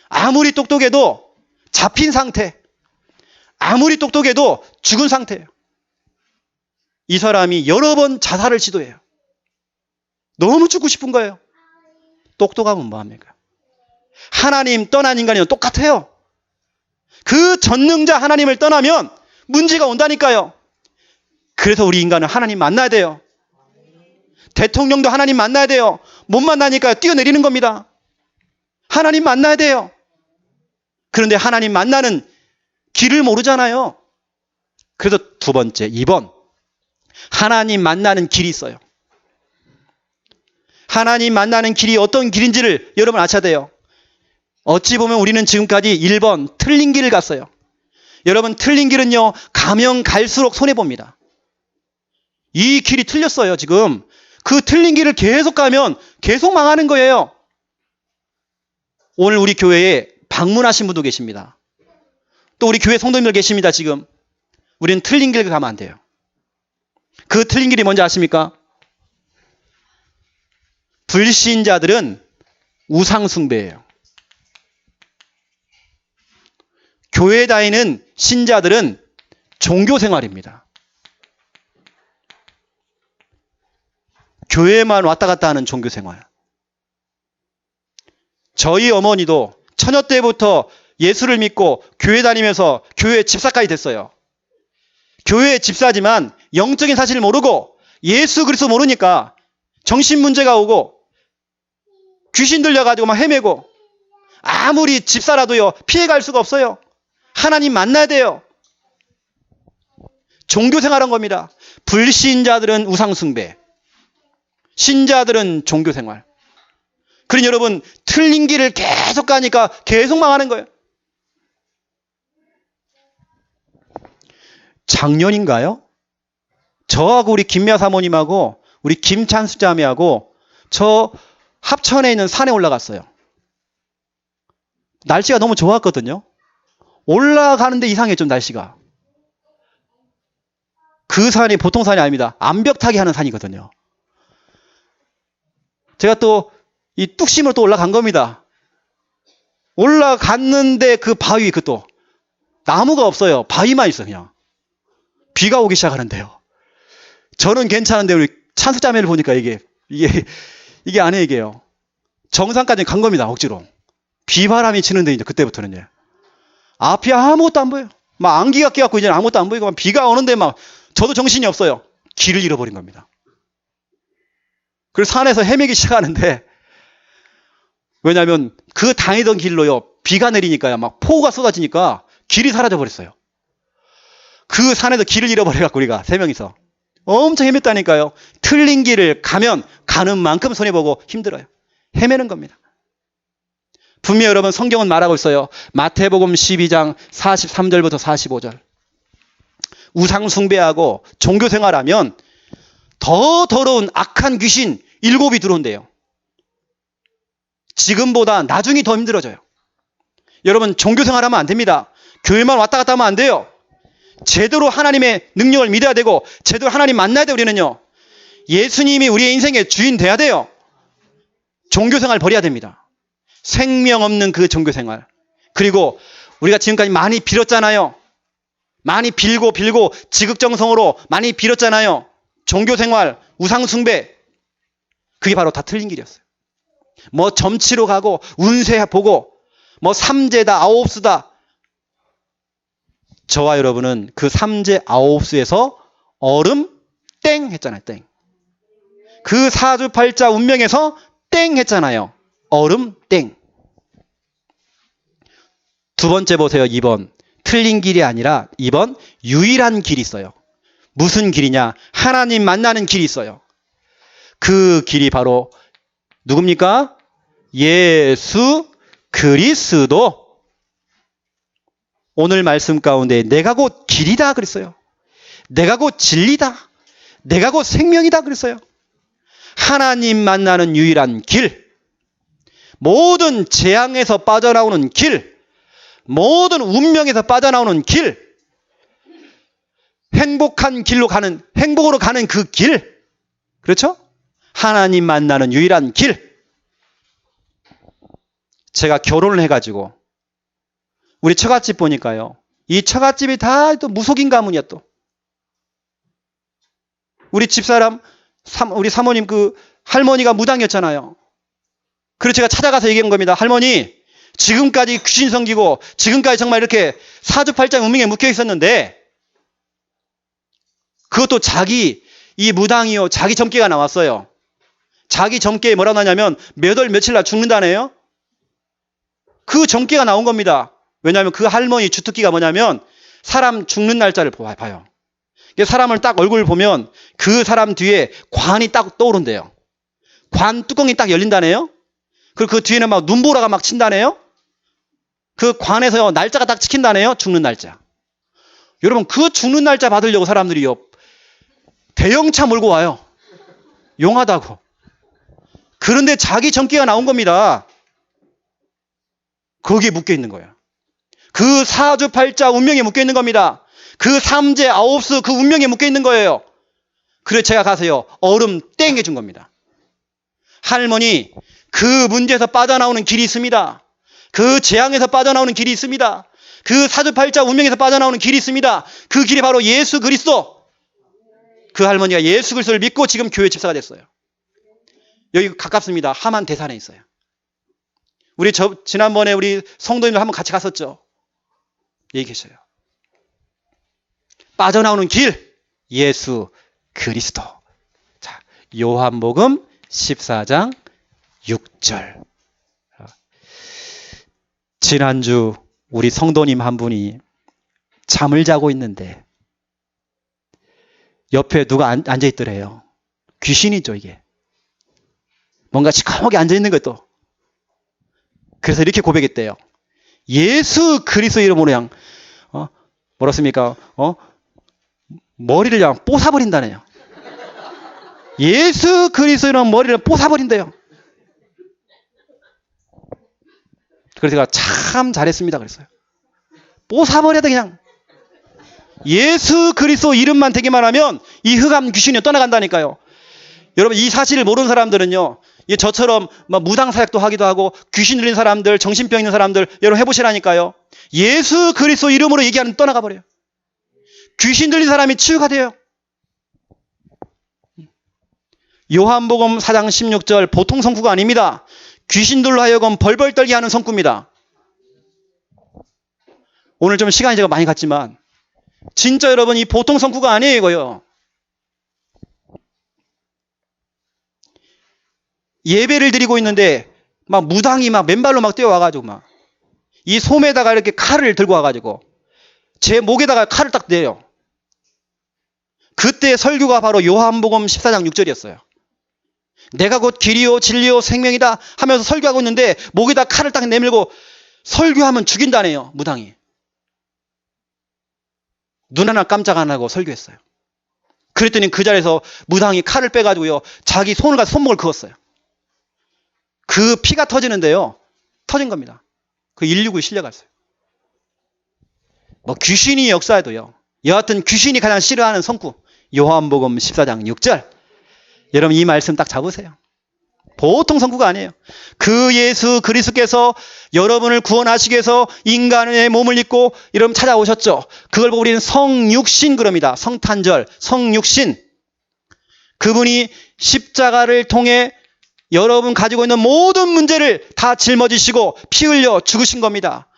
아무리 똑똑해도 잡힌 상태, 아무리 똑똑해도 죽은 상태예요. 이 사람이 여러 번 자살을 시도해요. 너무 죽고 싶은 거예요. 똑똑하면 뭐합니까? 하나님 떠난 인간이요, 똑같아요. 그 전능자 하나님을 떠나면 문제가 온다니까요. 그래서 우리 인간은 하나님 만나야 돼요. 대통령도 하나님 만나야 돼요. 못 만나니까 뛰어내리는 겁니다. 하나님 만나야 돼요. 그런데 하나님 만나는 길을 모르잖아요. 그래서 두 번째, 2번. 하나님 만나는 길이 있어요. 하나님 만나는 길이 어떤 길인지를 여러분 아셔야 돼요. 어찌 보면 우리는 지금까지 1번 틀린 길을 갔어요. 여러분, 틀린 길은요, 가면 갈수록 손해봅니다. 이 길이 틀렸어요, 지금. 그 틀린 길을 계속 가면 계속 망하는 거예요. 오늘 우리 교회에 방문하신 분도 계십니다. 또 우리 교회 성도님들 계십니다, 지금. 우리는 틀린 길을 가면 안 돼요. 그 틀린 길이 뭔지 아십니까? 불신자들은 우상숭배예요. 교회 다니는 신자들은 종교생활입니다. 교회만 왔다 갔다 하는 종교생활. 저희 어머니도 처녀 때부터 예수를 믿고 교회 다니면서 교회 집사까지 됐어요. 교회 집사지만 영적인 사실을 모르고 예수 그리스도 모르니까 정신 문제가 오고 귀신 들려가지고 막 헤매고 아무리 집사라도요 피해갈 수가 없어요. 하나님 만나야 돼요. 종교생활한 겁니다. 불신자들은 우상숭배, 신자들은 종교생활. 그러니 여러분, 틀린 길을 계속 가니까 계속 망하는 거예요. 작년인가요? 저하고 우리 김미아 사모님하고 우리 김찬수 자매하고 저 합천에 있는 산에 올라갔어요. 날씨가 너무 좋았거든요. 올라가는데 이상해, 좀 날씨가. 그 산이 보통 산이 아닙니다. 암벽타기 하는 산이거든요. 제가 또 이 뚝심으로 또 올라간 겁니다. 올라갔는데 그 바위, 또 나무가 없어요. 바위만 있어, 그냥. 비가 오기 시작하는데요. 저는 괜찮은데 우리 찬수자매를 보니까 이게 안 해, 이게요. 정상까지 간 겁니다, 억지로. 비바람이 치는데 이제 그때부터는 이제 앞이 아무것도 안 보여요. 막 안기가 껴갖고 이제 아무것도 안 보이고 막 비가 오는데 막 저도 정신이 없어요. 길을 잃어버린 겁니다. 그래서 산에서 헤매기 시작하는데, 왜냐하면 그 다니던 길로요, 비가 내리니까요, 막 폭우가 쏟아지니까 길이 사라져 버렸어요. 그 산에서 길을 잃어버려갖고 우리가 3명이서 엄청 헤맸다니까요. 틀린 길을 가면 가는 만큼 손해보고 힘들어요. 헤매는 겁니다. 분명히 여러분, 성경은 말하고 있어요. 마태복음 12장 43절부터 45절. 우상 숭배하고 종교 생활하면 더 더러운 악한 귀신 7이 들어온대요. 지금보다 나중이 더 힘들어져요. 여러분, 종교 생활하면 안 됩니다. 교회만 왔다 갔다 하면 안 돼요. 제대로 하나님의 능력을 믿어야 되고 제대로 하나님 만나야 돼요. 우리는요, 예수님이 우리의 인생의 주인 돼야 돼요. 종교 생활 버려야 됩니다. 생명 없는 그 종교 생활. 그리고 우리가 지금까지 많이 빌었잖아요. 많이 빌고 지극정성으로 많이 빌었잖아요. 종교 생활, 우상 숭배. 그게 바로 다 틀린 길이었어요. 뭐 점치러 가고 운세 보고 뭐 삼재다 아홉수다. 저와 여러분은 그 삼재 아홉수에서 얼음 땡 했잖아요. 땡. 그 사주팔자 운명에서 땡 했잖아요. 얼음 땡. 두 번째 보세요. 2번. 틀린 길이 아니라 2번 유일한 길이 있어요. 무슨 길이냐? 하나님 만나는 길이 있어요. 그 길이 바로 누굽니까? 예수 그리스도. 오늘 말씀 가운데 내가 곧 길이다 그랬어요. 내가 곧 진리다. 내가 곧 생명이다 그랬어요. 하나님 만나는 유일한 길. 모든 재앙에서 빠져나오는 길. 모든 운명에서 빠져나오는 길. 행복한 길로 가는, 행복으로 가는 그 길. 그렇죠? 하나님 만나는 유일한 길. 제가 결혼을 해가지고 우리 처갓집 보니까요. 이 처갓집이 다 또 무속인 가문이야 또. 우리 집사람, 우리 사모님 그 할머니가 무당이었잖아요. 그래서 제가 찾아가서 얘기한 겁니다. 할머니, 지금까지 귀신 섬기고 지금까지 정말 이렇게 사주팔자 운명에 묶여 있었는데 그것도 자기 이 무당이요. 자기 점괘가 나왔어요. 자기 점괘에 뭐라고 하냐면 몇 월 며칠 날 죽는다네요. 그 점괘가 나온 겁니다. 왜냐하면 그 할머니 주특기가 뭐냐면 사람 죽는 날짜를 봐요. 사람을 딱 얼굴을 보면 그 사람 뒤에 관이 딱 떠오른대요. 관 뚜껑이 딱 열린다네요. 그리고 그 뒤에는 막 눈보라가 막 친다네요. 그 관에서 날짜가 딱 찍힌다네요. 죽는 날짜. 여러분 그 죽는 날짜 받으려고 사람들이요. 대형차 몰고 와요. 용하다고. 그런데 자기 점괘가 나온 겁니다. 거기에 묶여 있는 거예요. 그 사주팔자 운명에 묶여 있는 겁니다. 그 삼재 아홉수 그 운명에 묶여 있는 거예요. 그래서 제가 가서요. 얼음 땡겨 준 겁니다. 할머니, 그 문제에서 빠져나오는 길이 있습니다. 그 재앙에서 빠져나오는 길이 있습니다. 그 사주팔자 운명에서 빠져나오는 길이 있습니다. 그 길이 바로 예수 그리스도. 그 할머니가 예수 그리스도를 믿고 지금 교회 집사가 됐어요. 여기 가깝습니다. 하만 대산에 있어요. 우리 지난번에 우리 성도님들 한번 같이 갔었죠. 여기 계셔요. 빠져나오는 길, 예수 그리스도. 자, 요한복음 14장 6절. 지난주 우리 성도님 한 분이 잠을 자고 있는데 옆에 누가 앉아 있더래요. 귀신이죠, 이게. 뭔가 시커멓게 앉아 있는 것도. 그래서 이렇게 고백했대요. 예수 그리스도 이름으로 그냥 뭐렇습니까? 머리를 그냥 뽀사버린다네요. 예수 그리스도 이름 머리를 뽀사버린대요. 그래서 제가 참 잘했습니다 그랬어요. 뽀사버려야 돼 그냥. 예수 그리스도 이름만 되기만 하면 이 흑암 귀신이 떠나간다니까요. 여러분 이 사실을 모르는 사람들은요. 저처럼 무당 사역도 하기도 하고 귀신 들린 사람들, 정신병 있는 사람들 여러분 해보시라니까요. 예수 그리스도 이름으로 얘기하는 떠나가 버려요. 귀신 들린 사람이 치유가 돼요. 요한복음 4장 16절 보통 성구가 아닙니다. 귀신들로 하여금 벌벌 떨게 하는 성구입니다. 오늘 좀 시간이 제가 많이 갔지만 진짜 여러분 이 보통 성구가 아니에요 이거요. 예배를 드리고 있는데 막 무당이 막 맨발로 막 뛰어와가지고 막 이 솜에다가 이렇게 칼을 들고 와가지고 제 목에다가 칼을 딱 대요. 그때 설교가 바로 요한복음 14장 6절이었어요. 내가 곧 길이요 진리요 생명이다 하면서 설교하고 있는데 목에다 칼을 딱 내밀고 설교하면 죽인다네요. 무당이. 눈 하나 깜짝 안 하고 설교했어요. 그랬더니 그 자리에서 무당이 칼을 빼가지고요. 자기 손을 가서 손목을 그었어요. 그 피가 터지는데요. 터진 겁니다. 그 119에 실려갔어요. 뭐 귀신이 역사에도요. 여하튼 귀신이 가장 싫어하는 성구. 요한복음 14장 6절. 여러분 이 말씀 딱 잡으세요. 보통 성구가 아니에요. 그 예수 그리스도께서 여러분을 구원하시기 위해서 인간의 몸을 입고 여러분 찾아오셨죠. 그걸 보고 우리는 성육신 그럽니다. 성탄절, 성육신. 그분이 십자가를 통해 여러분 가지고 있는 모든 문제를 다 짊어지시고 피 흘려 죽으신 겁니다.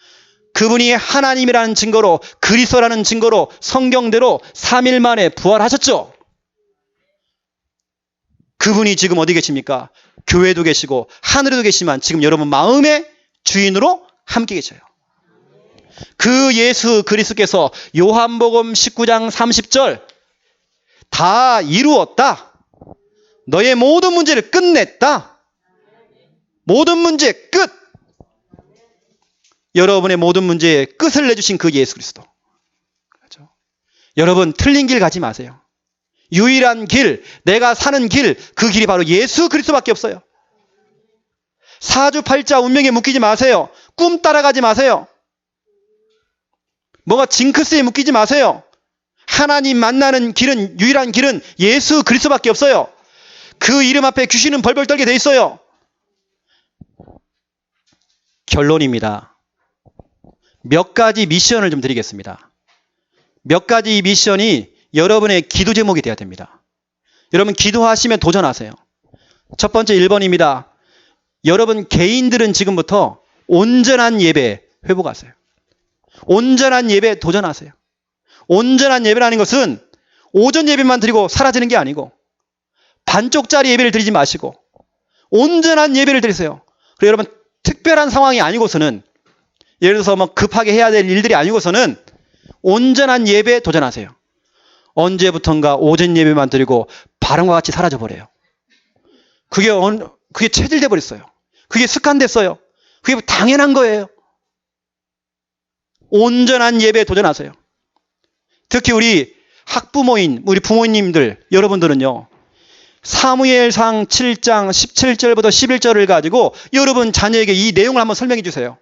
그분이 하나님이라는 증거로 그리스도라는 증거로 성경대로 3일 만에 부활하셨죠. 그분이 지금 어디 계십니까? 교회도 계시고 하늘에도 계시지만 지금 여러분 마음의 주인으로 함께 계셔요. 그 예수 그리스도께서 요한복음 19장 30절 다 이루었다. 너의 모든 문제를 끝냈다. 모든 문제 끝. 여러분의 모든 문제에 끝을 내주신 그 예수 그리스도. 그렇죠? 여러분 틀린 길 가지 마세요. 유일한 길, 내가 사는 길, 그 길이 바로 예수 그리스도밖에 없어요. 사주팔자 운명에 묶이지 마세요. 꿈 따라가지 마세요. 뭐가 징크스에 묶이지 마세요. 하나님 만나는 길은, 유일한 길은 예수 그리스도밖에 없어요. 그 이름 앞에 귀신은 벌벌 떨게 돼 있어요. 결론입니다. 몇 가지 미션을 좀 드리겠습니다. 몇 가지 미션이 여러분의 기도 제목이 되어야 됩니다. 여러분 기도하시면 도전하세요. 첫 번째 1번입니다. 여러분 개인들은 지금부터 온전한 예배 회복하세요. 온전한 예배 도전하세요. 온전한 예배라는 것은 오전 예배만 드리고 사라지는 게 아니고 반쪽짜리 예배를 드리지 마시고 온전한 예배를 드리세요. 그리고 여러분 특별한 상황이 아니고서는 예를 들어서 뭐 급하게 해야 될 일들이 아니고서는 온전한 예배에 도전하세요. 언제부턴가 오전 예배만 드리고 바람과 같이 사라져버려요. 그게 체질돼 버렸어요. 그게 습관됐어요. 그게 당연한 거예요. 온전한 예배에 도전하세요. 특히 우리 학부모인 우리 부모님들 여러분들은요. 사무엘상 7장 17절부터 11절을 가지고 여러분 자녀에게 이 내용을 한번 설명해 주세요.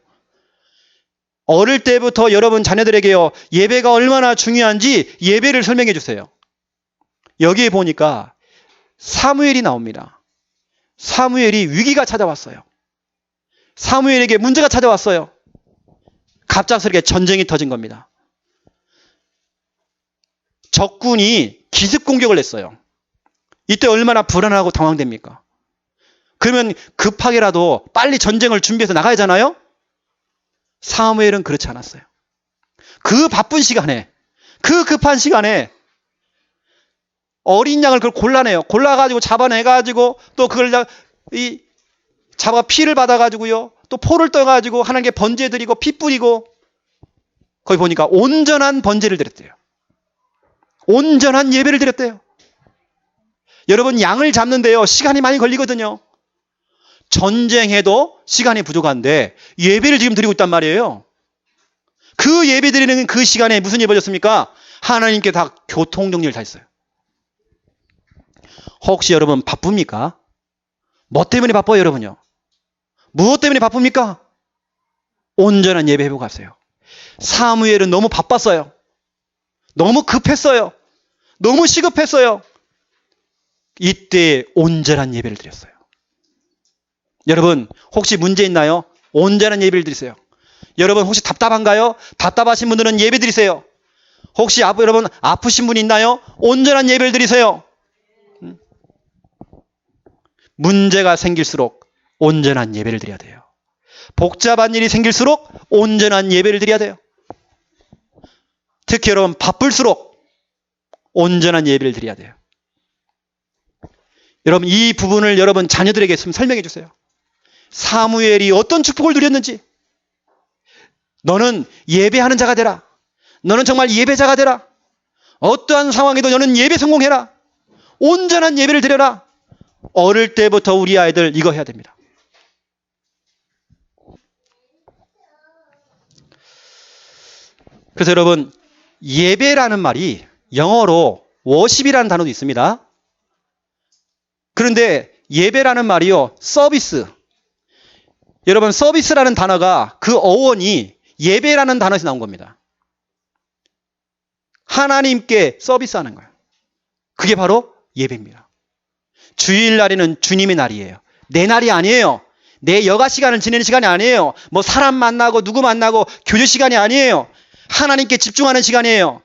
어릴 때부터 여러분 자녀들에게요. 예배가 얼마나 중요한지 예배를 설명해 주세요. 여기에 보니까 사무엘이 나옵니다. 사무엘이 위기가 찾아왔어요. 사무엘에게 문제가 찾아왔어요. 갑작스럽게 전쟁이 터진 겁니다. 적군이 기습 공격을 했어요. 이때 얼마나 불안하고 당황됩니까? 그러면 급하게라도 빨리 전쟁을 준비해서 나가야 하잖아요? 사무엘은 그렇지 않았어요. 그 바쁜 시간에, 그 급한 시간에 어린 양을 그걸 골라내요. 골라가지고 잡아내가지고 또 그걸 잡아 피를 받아가지고요. 또 포를 떠가지고 하나님께 번제드리고 피 뿌리고 거기 보니까 온전한 번제를 드렸대요. 온전한 예배를 드렸대요. 여러분 양을 잡는데요. 시간이 많이 걸리거든요. 전쟁해도 시간이 부족한데 예배를 지금 드리고 있단 말이에요. 그 예배 드리는 그 시간에 무슨 일이 벌어졌습니까? 하나님께 다 교통정리를 다 했어요. 혹시 여러분 바쁩니까? 뭐 때문에 바빠요 여러분요? 무엇 때문에 바쁩니까? 온전한 예배 회복하세요. 사무엘은 너무 바빴어요. 너무 급했어요. 너무 시급했어요. 이때 온전한 예배를 드렸어요. 여러분 혹시 문제 있나요? 온전한 예배를 드리세요. 여러분 혹시 답답한가요? 답답하신 분들은 예배 드리세요. 혹시 여러분 아프신 분 있나요? 온전한 예배를 드리세요. 문제가 생길수록 온전한 예배를 드려야 돼요. 복잡한 일이 생길수록 온전한 예배를 드려야 돼요. 특히 여러분 바쁠수록 온전한 예배를 드려야 돼요. 여러분 이 부분을 여러분 자녀들에게 설명해 주세요. 사무엘이 어떤 축복을 누렸는지. 너는 예배하는 자가 되라. 너는 정말 예배자가 되라. 어떠한 상황에도 너는 예배 성공해라. 온전한 예배를 드려라. 어릴 때부터 우리 아이들 이거 해야 됩니다. 그래서 여러분 예배라는 말이 영어로 worship이라는 단어도 있습니다. 그런데 예배라는 말이요 서비스. 여러분 서비스라는 단어가 그 어원이 예배라는 단어에서 나온 겁니다. 하나님께 서비스하는 거예요. 그게 바로 예배입니다. 주일날에는 주님의 날이에요. 내 날이 아니에요. 내 여가 시간을 지내는 시간이 아니에요. 뭐 사람 만나고 누구 만나고 교제 시간이 아니에요. 하나님께 집중하는 시간이에요.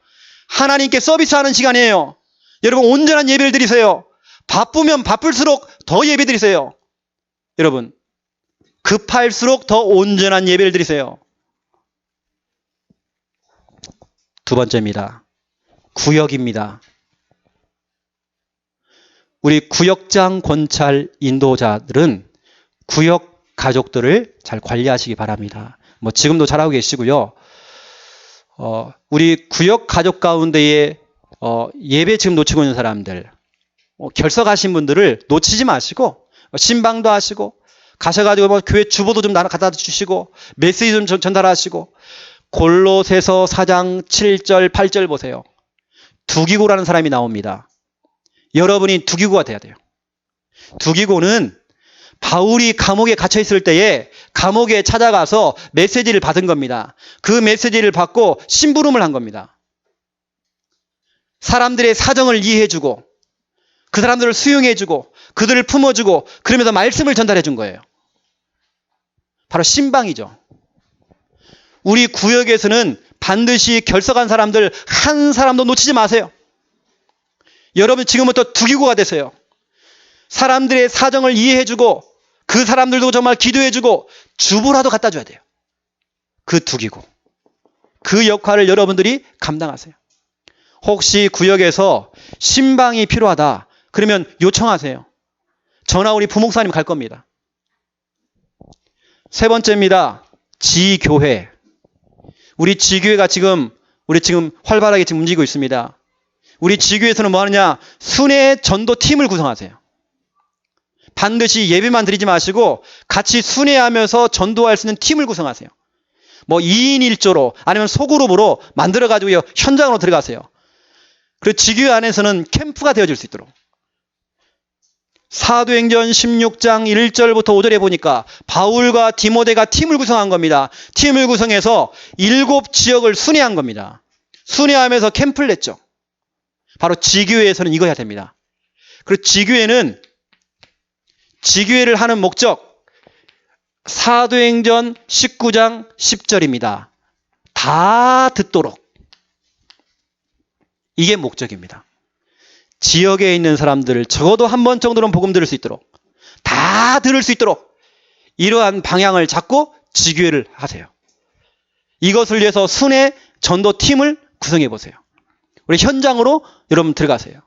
하나님께 서비스하는 시간이에요. 여러분 온전한 예배를 드리세요. 바쁘면 바쁠수록 더 예배 드리세요. 여러분 급할수록 더 온전한 예배를 드리세요. 두 번째입니다. 구역입니다. 우리 구역장 권찰 인도자들은 구역 가족들을 잘 관리하시기 바랍니다. 뭐 지금도 잘하고 계시고요. 우리 구역 가족 가운데에 예배 지금 놓치고 있는 사람들, 결석하신 분들을 놓치지 마시고 신방도 하시고 가셔가지고 뭐 교회 주보도 좀 갖다 주시고 메시지 좀 전달하시고 골로새서 4장 7절 8절 보세요. 두기고라는 사람이 나옵니다. 여러분이 두기고가 돼야 돼요. 두기고는 바울이 감옥에 갇혀 있을 때에 감옥에 찾아가서 메시지를 받은 겁니다. 그 메시지를 받고 심부름을 한 겁니다. 사람들의 사정을 이해해주고 그 사람들을 수용해주고 그들을 품어주고 그러면서 말씀을 전달해 준 거예요. 바로 신방이죠. 우리 구역에서는 반드시 결석한 사람들 한 사람도 놓치지 마세요. 여러분 지금부터 두기고가 되세요. 사람들의 사정을 이해해주고 그 사람들도 정말 기도해주고 주보라도 갖다 줘야 돼요. 그 두기고. 그 역할을 여러분들이 감당하세요. 혹시 구역에서 신방이 필요하다. 그러면 요청하세요. 전화 우리 부목사님 갈 겁니다. 세 번째입니다. 지교회. 우리 지교회가 우리 지금 활발하게 지금 움직이고 있습니다. 우리 지교회에서는 뭐 하느냐? 순회 전도 팀을 구성하세요. 반드시 예배만 드리지 마시고 같이 순회하면서 전도할 수 있는 팀을 구성하세요. 뭐 2인 1조로 아니면 소그룹으로 만들어가지고 현장으로 들어가세요. 그리고 지교회 안에서는 캠프가 되어질 수 있도록. 사도행전 16장 1절부터 5절에 보니까 바울과 디모데가 팀을 구성한 겁니다. 팀을 구성해서 7지역을 순회한 겁니다. 순회하면서 캠프를 냈죠. 바로 지교회에서는 이거 해야 됩니다. 그리고 지교회를 하는 목적, 사도행전 19장 10절입니다. 다 듣도록. 이게 목적입니다. 지역에 있는 사람들을 적어도 한 번 정도는 복음 들을 수 있도록, 다 들을 수 있도록 이러한 방향을 잡고 지교회를 하세요. 이것을 위해서 순회 전도팀을 구성해 보세요. 우리 현장으로 여러분 들어가세요.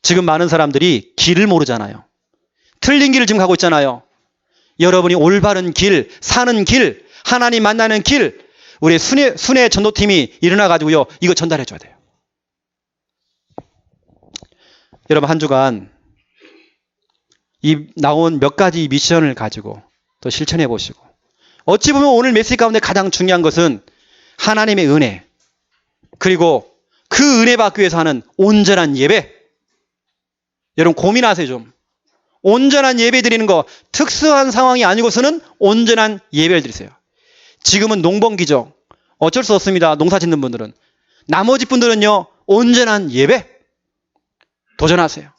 지금 많은 사람들이 길을 모르잖아요. 틀린 길을 지금 가고 있잖아요. 여러분이 올바른 길, 사는 길, 하나님 만나는 길, 우리 순회 전도팀이 일어나가지고요, 이거 전달해 줘야 돼요. 여러분 한 주간 이 나온 몇 가지 미션을 가지고 또 실천해 보시고, 어찌 보면 오늘 메시지 가운데 가장 중요한 것은 하나님의 은혜, 그리고 그 은혜 받기 위해서 하는 온전한 예배. 여러분 고민하세요 좀. 온전한 예배 드리는 거, 특수한 상황이 아니고서는 온전한 예배를 드리세요. 지금은 농번기죠. 어쩔 수 없습니다. 농사 짓는 분들은. 나머지 분들은요, 온전한 예배 도전하세요.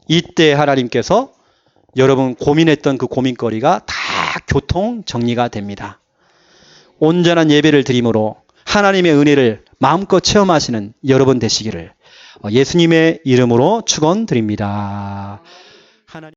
이때 하나님께서 여러분 고민했던 그 고민거리가 다 교통 정리가 됩니다. 온전한 예배를 드림으로 하나님의 은혜를 마음껏 체험하시는 여러분 되시기를 예수님의 이름으로 축원드립니다.